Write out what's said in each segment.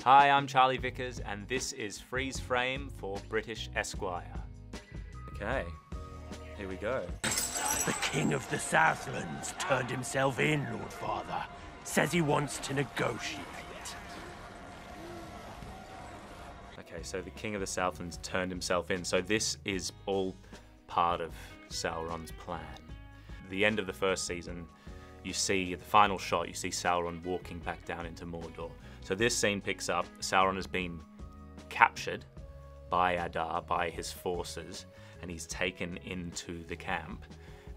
Hi, I'm Charlie Vickers, and this is Freeze Frame for British Esquire. Okay, here we go. The King of the Southlands turned himself in, Lord Father. Says he wants to negotiate. Okay, so the King of the Southlands turned himself in. So this is all part of Sauron's plan. At the end of the first season, you see, the final shot, you see Sauron walking back down into Mordor. So this scene picks up, Sauron has been captured by Adar, by his forces, and he's taken into the camp,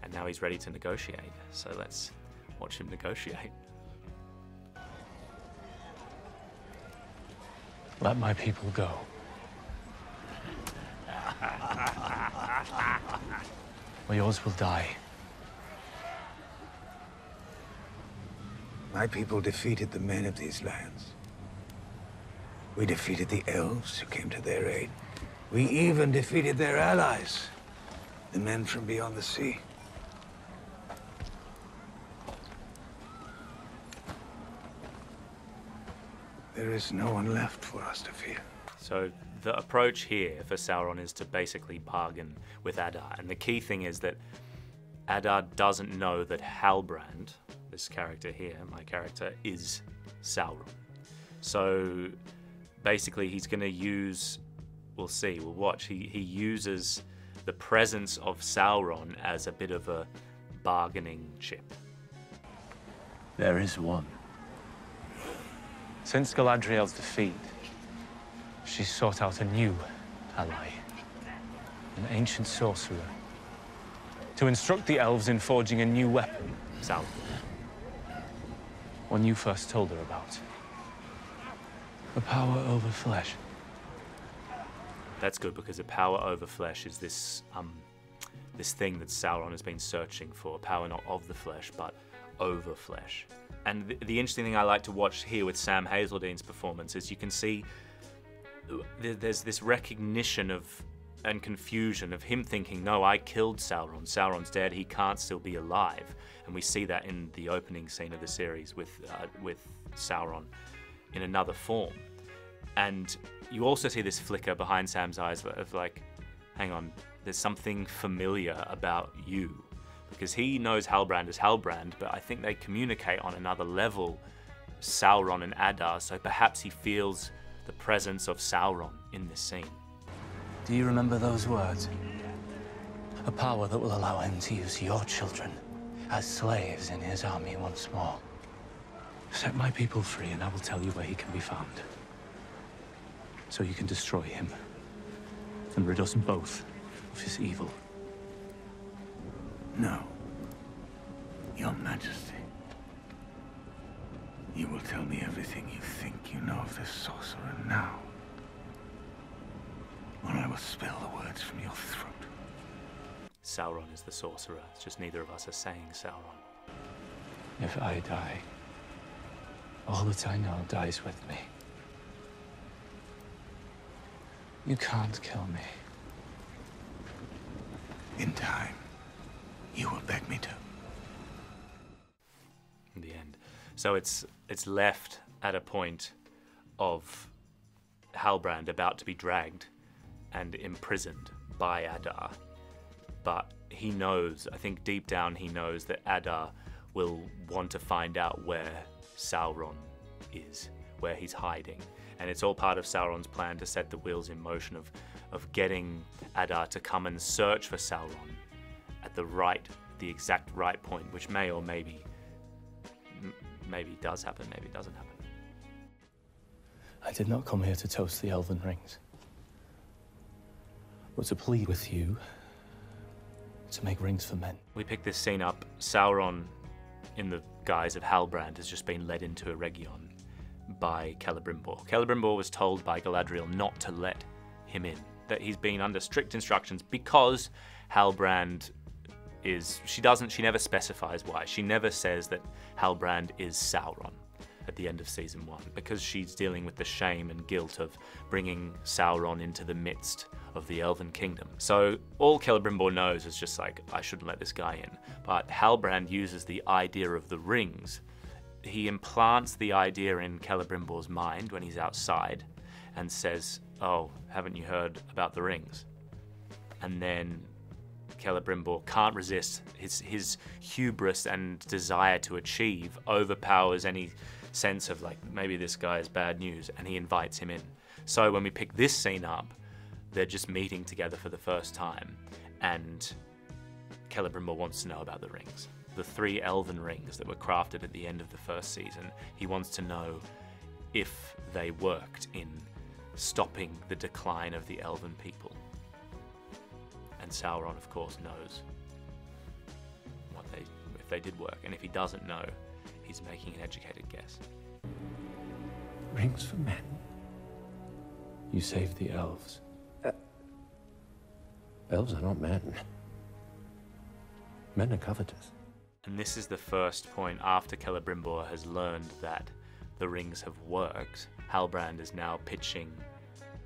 and now he's ready to negotiate. So let's watch him negotiate. Let my people go. Or yours will die. My people defeated the men of these lands. We defeated the elves who came to their aid. We even defeated their allies, the men from beyond the sea. There is no one left for us to fear. So the approach here for Sauron is to basically bargain with Adar. And the key thing is that Adar doesn't know that Halbrand, this character here, my character, is Sauron. So basically he's going to use, we'll see, we'll watch, he uses the presence of Sauron as a bit of a bargaining chip. There is one. Since Galadriel's defeat, she sought out a new ally, an ancient sorcerer, to instruct the elves in forging a new weapon. Sauron. One you first told her about. The power over flesh. That's good, because the power over flesh is this this thing that Sauron has been searching for. Power not of the flesh, but over flesh. And the interesting thing I like to watch here with Sam Hazeldine's performance is you can see there's this recognition of and confusion of him thinking, no, I killed Sauron. Sauron's dead. He can't still be alive. And we see that in the opening scene of the series with Sauron in another form. And you also see this flicker behind Sam's eyes of like, hang on, there's something familiar about you. Because he knows Halbrand as Halbrand, but I think they communicate on another level, Sauron and Adar, so perhaps he feels the presence of Sauron in this scene. Do you remember those words? A power that will allow him to use your children as slaves in his army once more. Set my people free and I will tell you where he can be found. So you can destroy him and rid us both of his evil. No, Your Majesty. You will tell me everything you think you know of this sorcerer now, or I will spill the words from your throat. Sauron is the sorcerer. It's just neither of us are saying Sauron. If I die, all that I know dies with me. You can't kill me. In time, you will beg me to. In the end. So it's left at a point of Halbrand about to be dragged and imprisoned by Adar. But he knows, I think deep down he knows that Adar will want to find out where Sauron is, where he's hiding. And it's all part of Sauron's plan to set the wheels in motion of getting Adar to come and search for Sauron at the exact right point, which may or maybe does happen, maybe it doesn't happen. I did not come here to toast the Elven Rings, but to plead with you to make rings for men. We pick this scene up. Sauron, in the guise of Halbrand, has just been led into Eregion by Celebrimbor. Celebrimbor was told by Galadriel not to let him in, that he's been under strict instructions because Halbrand is, she never specifies why. She never says that Halbrand is Sauron at the end of season 1, because she's dealing with the shame and guilt of bringing Sauron into the midst of the Elven Kingdom. So all Celebrimbor knows is just like, I shouldn't let this guy in. But Halbrand uses the idea of the rings. he implants the idea in Celebrimbor's mind when he's outside and says, "Oh, haven't you heard about the rings?" And then Celebrimbor can't resist. His hubris and desire to achieve overpowers any sense of like, maybe this guy is bad news, and he invites him in. So when we pick this scene up, they're just meeting together for the first time, and Celebrimbor wants to know about the rings. The 3 elven rings that were crafted at the end of the first season. He wants to know if they worked in stopping the decline of the elven people. And Sauron, of course, knows if they did work. And if he doesn't know, he's making an educated guess. Rings for men? You saved the elves. Elves are not men. Men are covetous. And this is the first point after Celebrimbor has learned that the rings have worked. Halbrand is now pitching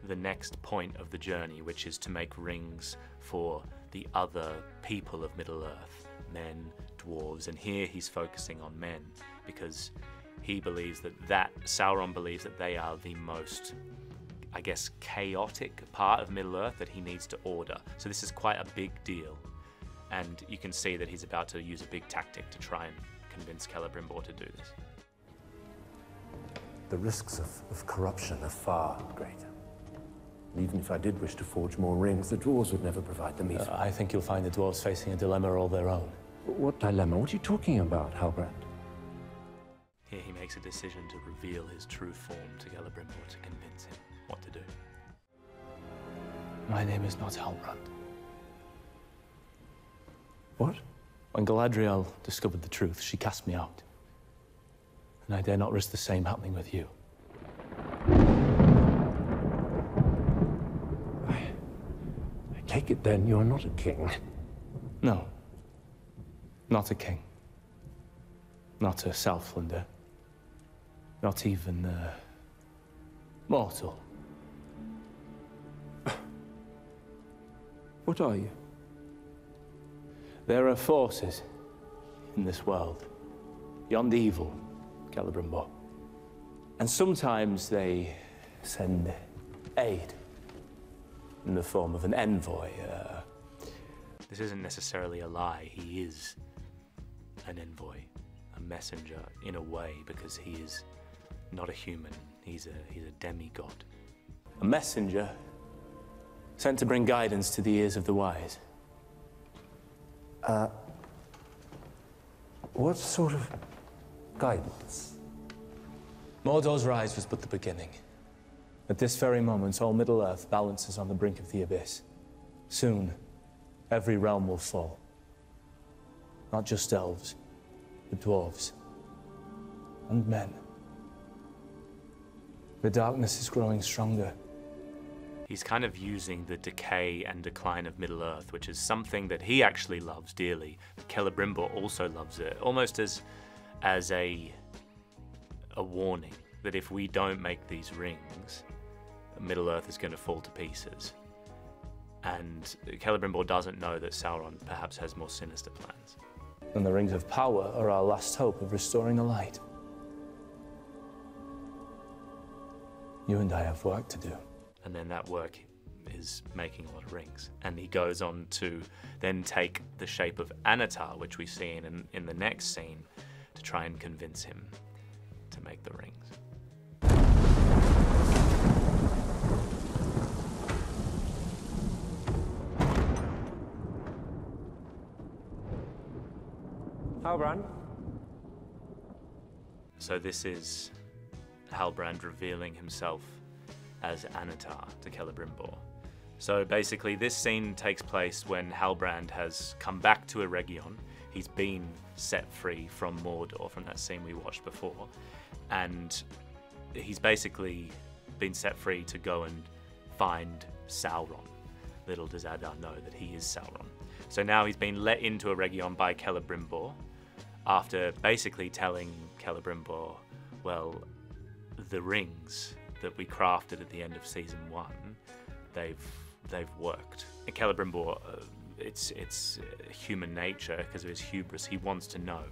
the next point of the journey, which is to make rings for the other people of Middle-earth, men, dwarves, and here he's focusing on men because he believes that Sauron believes that they are the most, I guess, chaotic part of Middle-earth that he needs to order. So this is quite a big deal, and you can see that he's about to use a big tactic to try and convince Celebrimbor to do this. The risks of corruption are far greater. And even if I did wish to forge more rings, the dwarves would never provide the meat. I think you'll find the dwarves facing a dilemma all their own. What dilemma? What are you talking about, Halbrand? Here he makes a decision to reveal his true form to Celebrimbor to convince him what to do. My name is not Halbrand. What? When Galadriel discovered the truth, she cast me out. And I dare not risk the same happening with you. I take it then you're not a king. No. Not a king. Not a Southlander. Not even mortal. What are you? There are forces in this world, beyond evil, Celebrimbor. And sometimes they send aid in the form of an envoy. This isn't necessarily a lie. He is an envoy, a messenger in a way, because he is not a human. He's a demigod. A messenger sent to bring guidance to the ears of the wise. What sort of guidance? Mordor's rise was but the beginning. At this very moment, all Middle-earth balances on the brink of the abyss. Soon, every realm will fall. Not just elves, but dwarves, and men. The darkness is growing stronger. He's kind of using the decay and decline of Middle-earth, which is something that he actually loves dearly. Celebrimbor also loves it, almost as a warning that if we don't make these rings, Middle-earth is going to fall to pieces. And Celebrimbor doesn't know that Sauron perhaps has more sinister plans. And the rings of power are our last hope of restoring the light. You and I have work to do. And then that work is making a lot of rings. And he goes on to then take the shape of Anatar, which we see in the next scene, to try and convince him to make the rings. Halbrand? So this is Halbrand revealing himself as Anatar to Celebrimbor. So basically this scene takes place when Halbrand has come back to Eregion. He's been set free from Mordor, from that scene we watched before, and he's basically been set free to go and find Sauron. Little does Adar know that he is Sauron. So now he's been let into Eregion by Celebrimbor, after basically telling Celebrimbor, well, the rings that we crafted at the end of season 1, they've worked. And Celebrimbor, it's human nature, because of his hubris, he wants to know.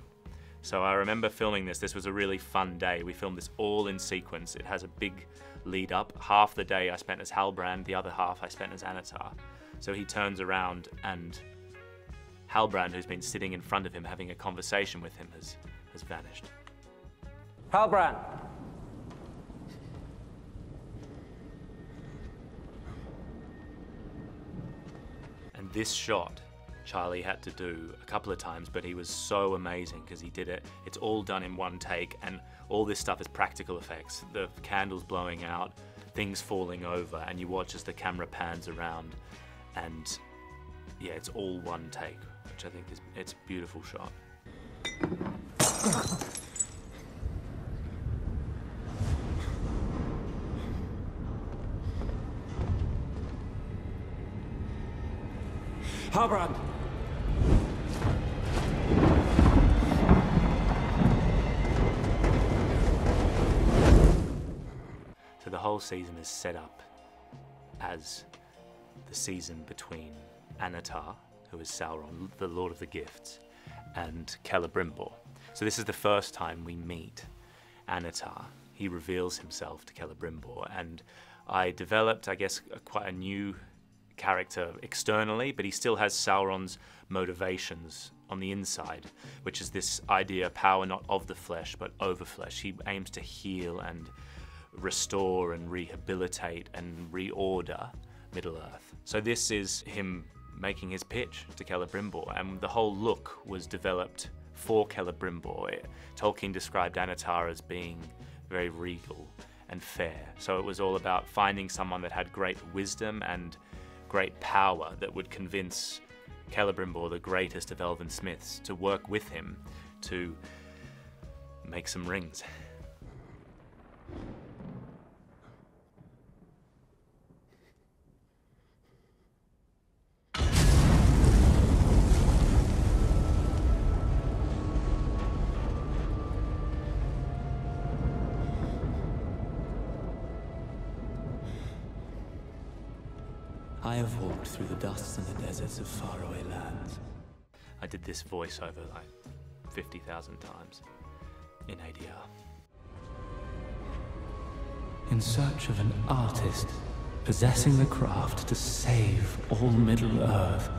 So I remember filming this. This was a really fun day. We filmed this all in sequence. It has a big lead up. Half the day I spent as Halbrand, the other half I spent as Adar. So he turns around and Halbrand, who's been sitting in front of him having a conversation with him, has vanished. Halbrand! And this shot, Charlie had to do a couple of times, but he was so amazing because he did it. It's all done in one take, and all this stuff is practical effects. The candles blowing out, things falling over, and you watch as the camera pans around, and yeah, it's all one take, which I think it's a beautiful shot. Halbrand! So the whole season is set up as the season between Annatar, who is Sauron, the Lord of the Gifts, and Celebrimbor. So this is the first time we meet Annatar. He reveals himself to Celebrimbor, and I developed, I guess, quite a new character externally, but he still has Sauron's motivations on the inside, which is this idea of power not of the flesh, but over flesh. He aims to heal and restore and rehabilitate and reorder Middle-earth. So this is him making his pitch to Celebrimbor, and the whole look was developed for Celebrimbor. Tolkien described Annatar as being very regal and fair. So it was all about finding someone that had great wisdom and great power that would convince Celebrimbor, the greatest of elven smiths, to work with him to make some rings. I have walked through the dusts and the deserts of faraway lands. I did this voiceover like 50,000 times in ADR. In search of an artist possessing the craft to save all Middle-earth.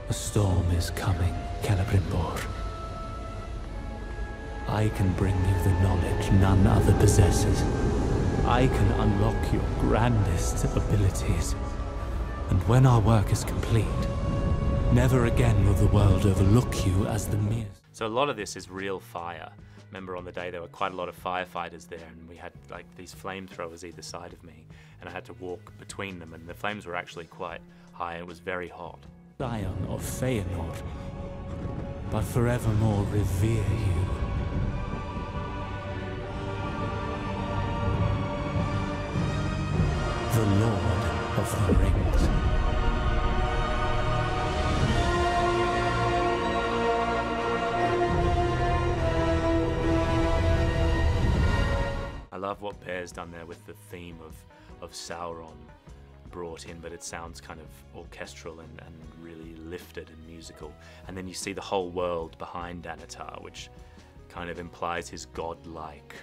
A storm is coming, Celebrimbor. I can bring you the knowledge none other possesses. I can unlock your grandest abilities. And when our work is complete, never again will the world overlook you as the mere... So a lot of this is real fire. Remember on the day there were quite a lot of firefighters there, and we had like these flamethrowers either side of me, and I had to walk between them, and the flames were actually quite high, and it was very hot. Scion of Fëanor, but forevermore revere you. The Lord of the Rings. I love what Bear's done there with the theme of Sauron brought in, but it sounds kind of orchestral and really lifted and musical. And then you see the whole world behind Annatar, which kind of implies his godlike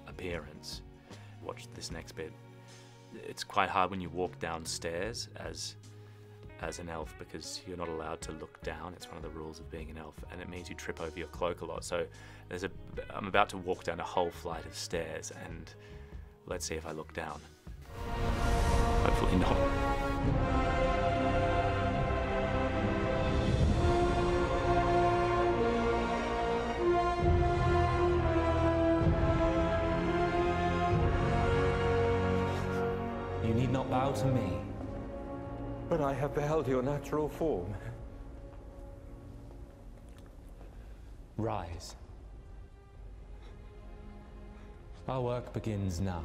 appearance. Watch this next bit. It's quite hard when you walk downstairs as an elf, because you're not allowed to look down. It's one of the rules of being an elf, and it means you trip over your cloak a lot. So I'm about to walk down a whole flight of stairs, and let's see if I look down. Hopefully not. You need not bow to me. But I have beheld your natural form. Rise. Our work begins now.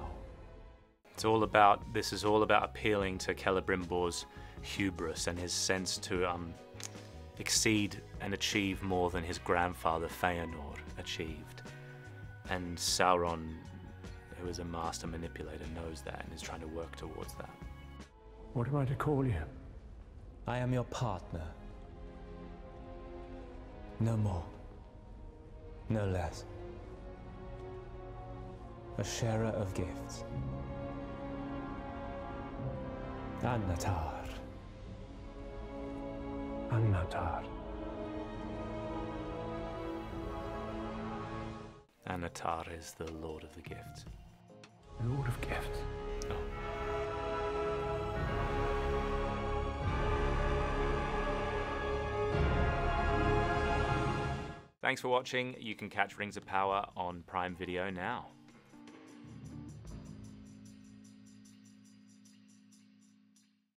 This is all about appealing to Celebrimbor's hubris and his sense to exceed and achieve more than his grandfather Fëanor achieved. And Sauron, who is a master manipulator, knows that and is trying to work towards that. What am I to call you? I am your partner. No more. No less. A sharer of gifts. An-Natar. An-Natar. And Adar is the Lord of the Gifts. Lord of Gifts. Oh. Thanks for watching. You can catch Rings of Power on Prime Video now.